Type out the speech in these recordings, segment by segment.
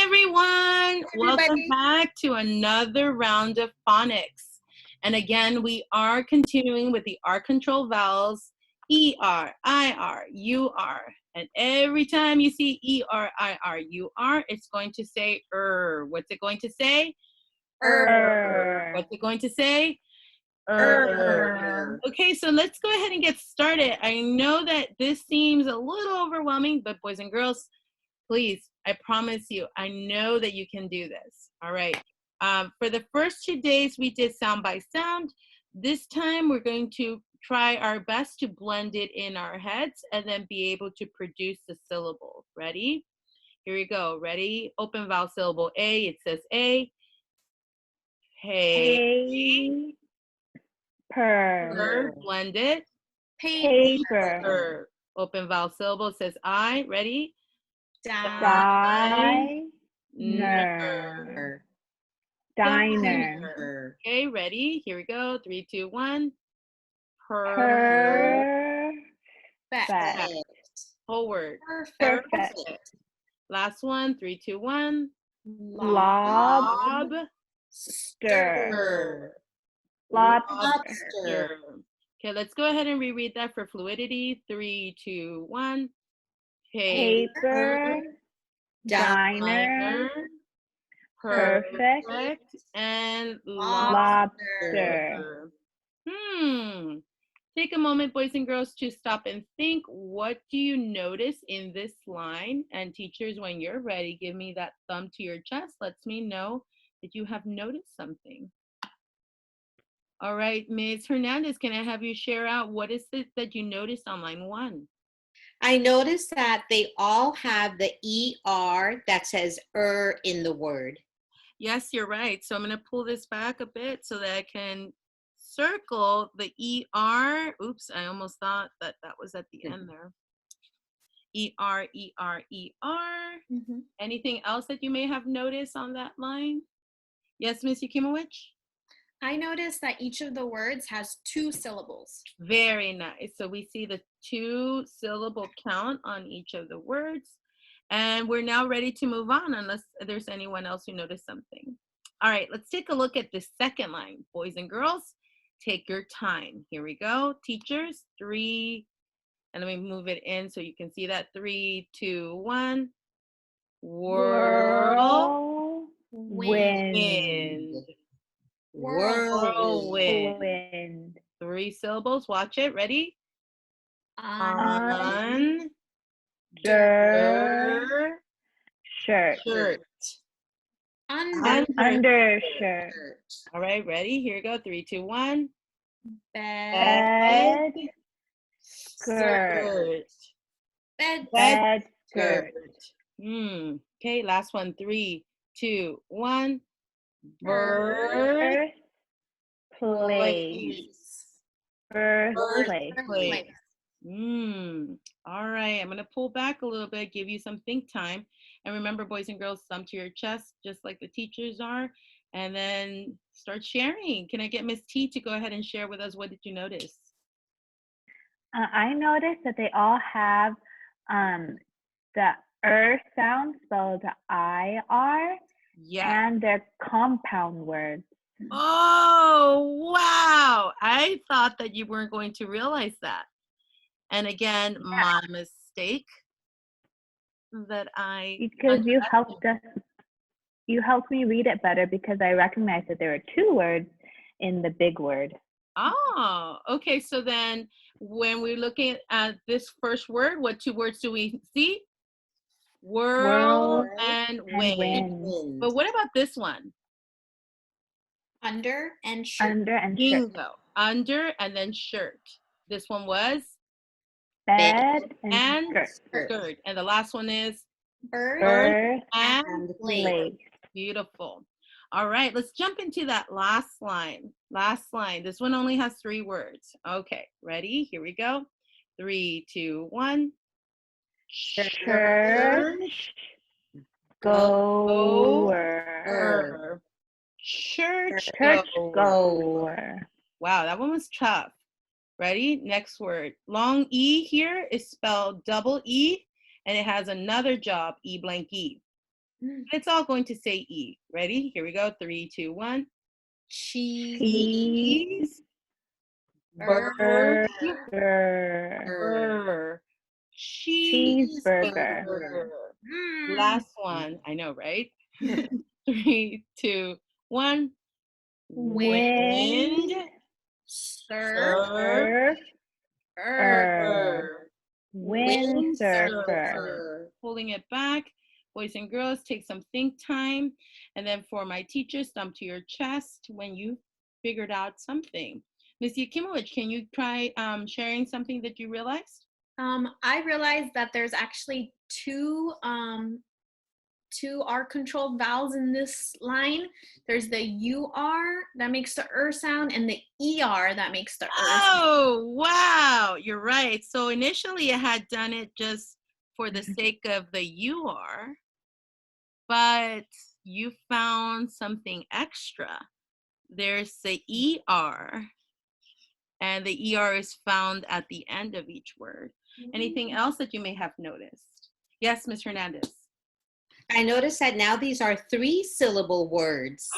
everyone. Welcome Everybody. back to another round of phonics. And again, we are continuing with the R control vowels, E-R, I-R, U-R. And every time you see E-R, I-R, U-R, it's going to say What's it going to say? What's it going to say? Okay, so let's go ahead and get started. I know that this seems a little overwhelming, but boys and girls, please, I promise you, I know that you can do this. All right. For the first 2 days, we did sound by sound. This time, we're going to try our best to blend it in our heads and then be able to produce the syllable. Ready? Here we go. Ready? Open vowel syllable A. It says A. Hey. Per. Blend it. Paper. Open vowel syllable says I. Ready? Diner. Diner. Okay, ready? Here we go. 3, 2, 1. Perfect. Whole word. Perfect. Last one. 3, 2, 1. Lobster. Lobster. Okay, let's go ahead and reread that for fluidity. 3, 2, 1. Paper. Diner. Perfect. And Lobster. Take a moment, boys and girls, to stop and think. What do you notice in this line? And teachers, when you're ready, give me that thumb to your chest. Lets me know that you have noticed something. All right, Ms. Hernandez, can I have you share out what is it that you noticed on line 1? I noticed that they all have the ER that says in the word. Yes, you're right. So I'm going to pull this back a bit so that I can circle the ER. Oops, I almost thought that was at the end there. ER, ER, ER. Anything else that you may have noticed on that line? Yes, Ms. Yukimowicz? I noticed that each of the words has 2 syllables. Very nice. So we see the 2 syllable count on each of the words. And we're now ready to move on unless there's anyone else who noticed something. All right, let's take a look at the second line. Boys and girls, take your time. Here we go. Teachers, 3, and let me move it in so you can see that. 3, 2, 1. Whirlwind. Whirlwind. 3 syllables. Watch it. Ready? Undershirt. Undershirt. All right, ready? Here we go. 3, 2, 1. Bed. Skirt. Bed skirt. Okay, last one. 3, 2, 1. Birthplace. Birthplace. All right, I'm going to pull back a little bit, give you some think time. And remember, boys and girls, thumb to your chest, just like the teachers are. And then start sharing. Can I get Miss T to go ahead and share with us? What did you notice? I noticed that they all have the sound spelled IR. Yeah. And they're compound words. Oh, wow. I thought that you weren't going to realize that. And again, my mistake that because you helped me read it better because I recognized that there were 2 words in the big word. Oh, okay. So then when we're looking at this first word, what 2 words do we see? Whirl and wind. But what about this one? Under and shirt. Bingo. Under and then shirt. This one was? Bed and skirt. And the last one is? Birth and place. Beautiful. All right, let's jump into that last line. This one only has 3 words. Okay, ready? Here we go. 3, 2, 1. Church goer. Church goer. Wow, that one was tough. Ready? Next word. Long E here is spelled double E, and it has another job, E blank E. It's all going to say E. Ready? Here we go. 3, 2, 1. Cheese. Cheese. Bird. Burger. Cheeseburger. Cheeseburger. Last one. I know, right? 3, 2, 1. Wind. Surf. Surf. Surfer. Windsurfer. Pulling it back. Boys and girls, take some think time. And then for my teachers, thumb to your chest when you figured out something. Ms. Yakimowicz, can you try sharing something that you realized? I realized that there's actually two R controlled vowels in this line. There's the UR that makes the sound and the ER that makes the sound. Oh, wow. You're right. So initially I had done it just for the sake of the UR, but you found something extra. There's the ER, and the ER is found at the end of each word. Anything else that you may have noticed? Yes, Ms. Hernandez. I noticed that now these are 3-syllable words.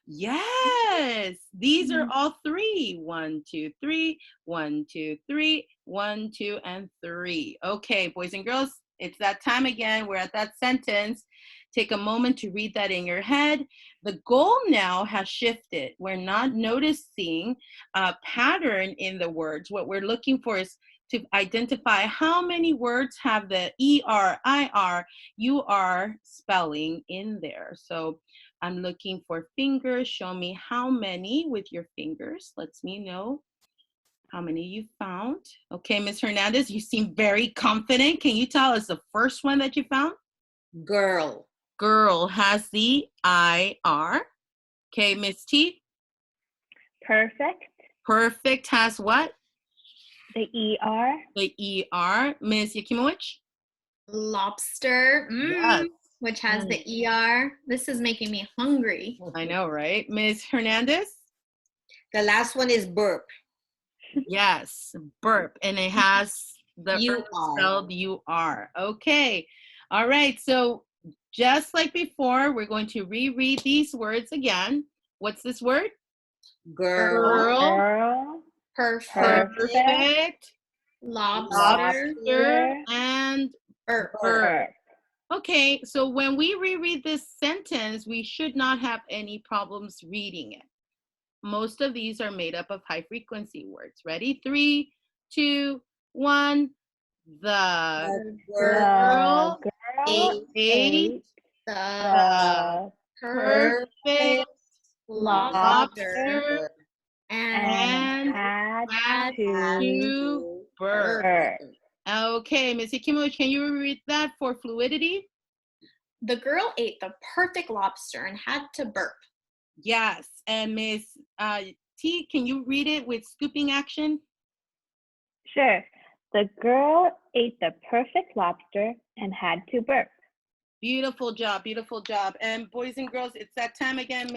Yes, these are all 3. 1, 2, 3, 1, 2, 3, 1, 2, and 3. Okay, boys and girls, it's that time again. We're at that sentence. Take a moment to read that in your head. The goal now has shifted. We're not noticing a pattern in the words. What we're looking for is to identify how many words have the ER, IR, UR spelling in there. So I'm looking for fingers. Show me how many with your fingers. Lets me know how many you found. Okay, Ms. Hernandez, you seem very confident. Can you tell us the first one that you found? Girl. Girl has the IR. Okay, Miss T. Perfect. Perfect has what? The ER. The ER. Ms. Yakimowicz? Lobster. Yes. Which has the ER. This is making me hungry. I know, right? Ms. Hernandez? The last one is burp. Yes, burp. And it has the UR. spelled UR. Okay. All right. So just like before, we're going to reread these words again. What's this word? Girl. Girl. Perfect. Perfect. Lobster. Lobster. And Burp. burp. Okay, so when we reread this sentence, we should not have any problems reading it. Most of these are made up of high frequency words. Ready? 3, 2, 1. The girl ate The perfect lobster and had to to burp. burp. Okay, Ms. Yakimowicz, can you read that for fluidity? The girl ate the perfect lobster and had to burp. Yes, and Ms. T, can you read it with scooping action? Sure. The girl ate the perfect lobster and had to burp. Beautiful job, beautiful job. And boys and girls, it's that time again,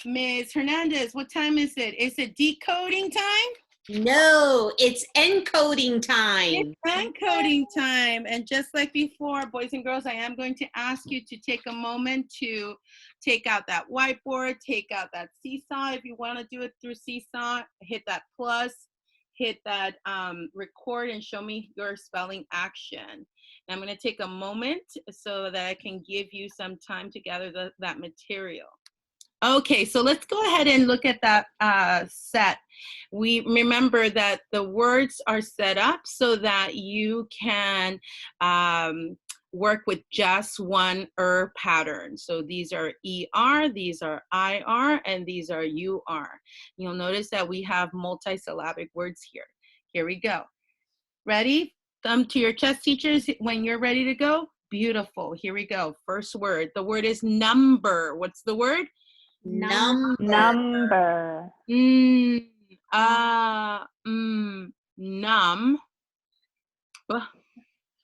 Ms. Hernandez. What time is it? Is it decoding time? No, it's encoding time. It's encoding time. And just like before, boys and girls, I am going to ask you to take a moment to take out that whiteboard, take out that seesaw. If you want to do it through seesaw, hit that plus, hit that record, and show me your spelling action. And I'm going to take a moment so that I can give you some time to gather that material. Okay, so let's go ahead and look at that set. We remember that the words are set up so that you can work with just one pattern. So these are ER, these are IR, and these are UR. You'll notice that we have multisyllabic words here. Here we go. Ready? Thumb to your chest, teachers, when you're ready to go. Beautiful. Here we go. First word. The word is number. What's the word? Number. Number. Num.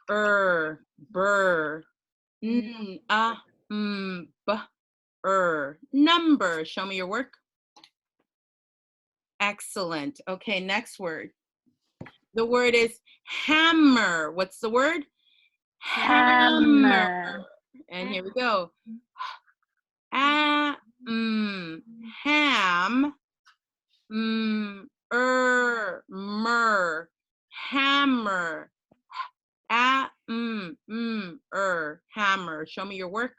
Burr. Number. Show me your work. Excellent. Okay, next word. The word is hammer. What's the word? Hammer. And here we go. Ham, mer, hammer, hammer. Show me your work.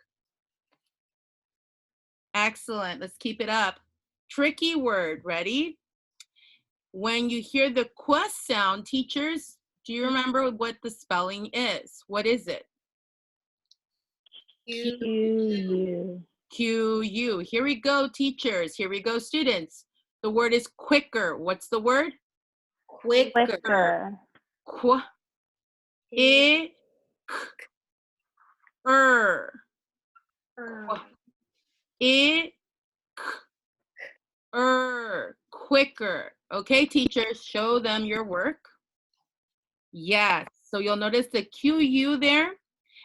Excellent. Let's keep it up. Tricky word. Ready? When you hear the qu sound, teachers, do you remember what the spelling is? What is it? Q-U. Q-U. Here we go, teachers. Here we go, students. The word is quicker. What's the word? Quicker. Qu. I. K. Er. I. K. Er. Quicker. Okay, teachers, show them your work. Yes. So you'll notice the QU there,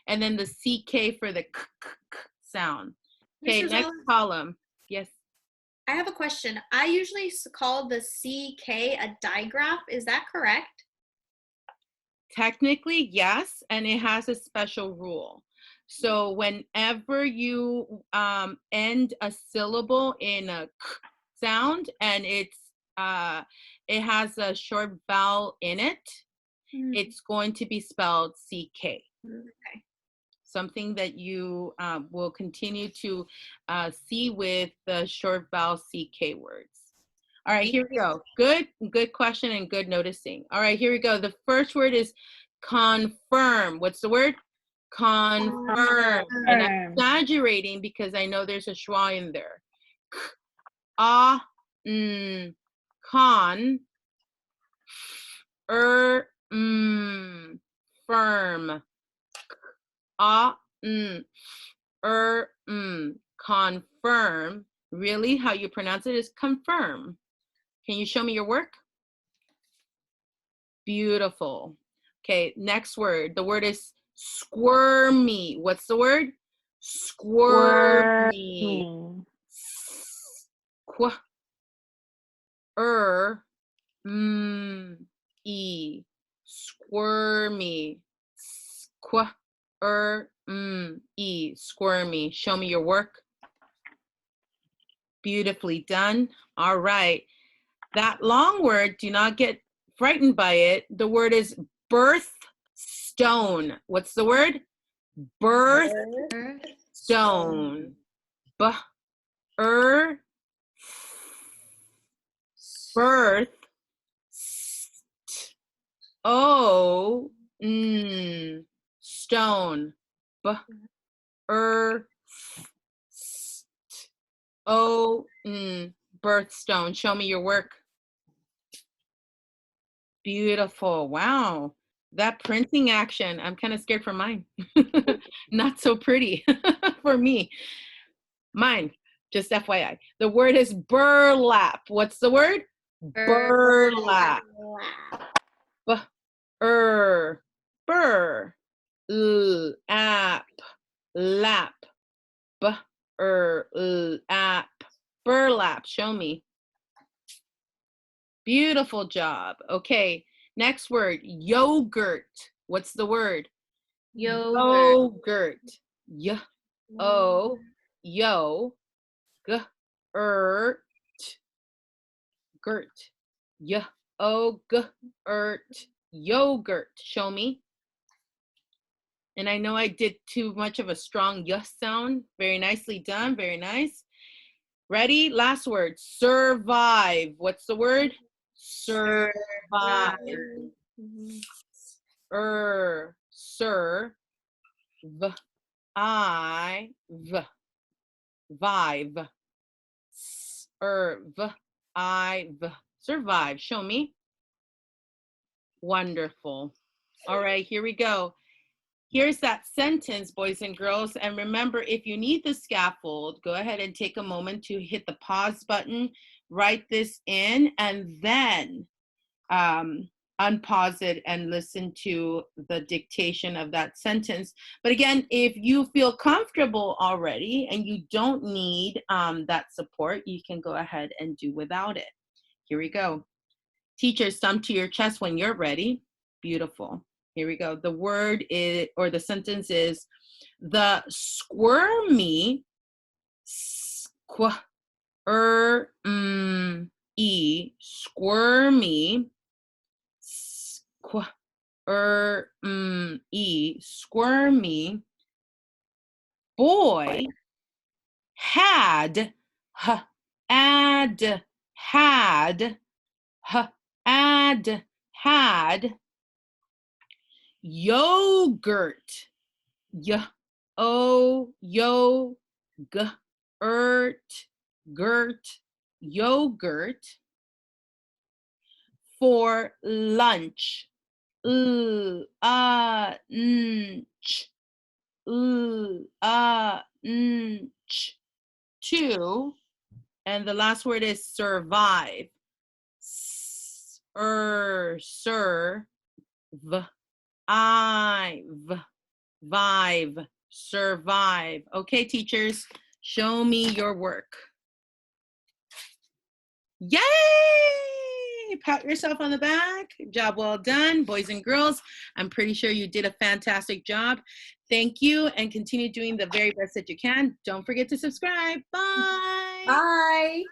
and then the CK for the k sound. Okay, Mrs. next Owens, column. Yes. I have a question. I usually call the CK a digraph. Is that correct? Technically, yes, and it has a special rule. So whenever you end a syllable in a k sound and it has a short vowel in it, it's going to be spelled CK. Okay. Something that you will continue to see with the short vowel CK words. All right, here we go. Good question and good noticing. All right, here we go. The first word is confirm. What's the word? Confirm. And I'm exaggerating because I know there's a schwa in there. Con, firm. Confirm. Really, how you pronounce it is confirm. Can you show me your work? Beautiful. Okay, next word. The word is squirmy. What's the word? Squirmy. E. Squirmy. E. Squirmy. Show me your work. Beautifully done. All right. That long word, do not get frightened by it. The word is birthstone. What's the word? Birthstone. Birth. Stone. Birthstone. Show me your work. Beautiful. Wow. That printing action, I'm kind of scared for mine. Not so pretty for me. Mine, just FYI. The word is burlap. What's the word? Burlap. App. Lap. App. Burlap. Show me. Beautiful job. Okay, next word, yogurt. What's the word? Yogurt. Gurt. Yogurt. Show me. And I know I did too much of a strong y sound. Very nicely done. Very nice. Ready? Last word. Survive. What's the word? Survive. Survive. Show me. Wonderful. All right, here we go. Here's that sentence, boys and girls. And remember, if you need the scaffold, go ahead and take a moment to hit the pause button, write this in, and then unpause it and listen to the dictation of that sentence. But again, if you feel comfortable already and you don't need that support, you can go ahead and do without it. Here we go. Teachers, thumb to your chest when you're ready. Beautiful. Here we go. The word is, or the sentence is, the squirmy squirmy squirmy boy had yogurt yogurt for lunch. Two, and the last word is survive. Survive. Okay, teachers, show me your work. Yay! Pat yourself on the back. Job well done, boys and girls. I'm pretty sure you did a fantastic job. Thank you, and continue doing the very best that you can. Don't forget to subscribe. Bye. Bye.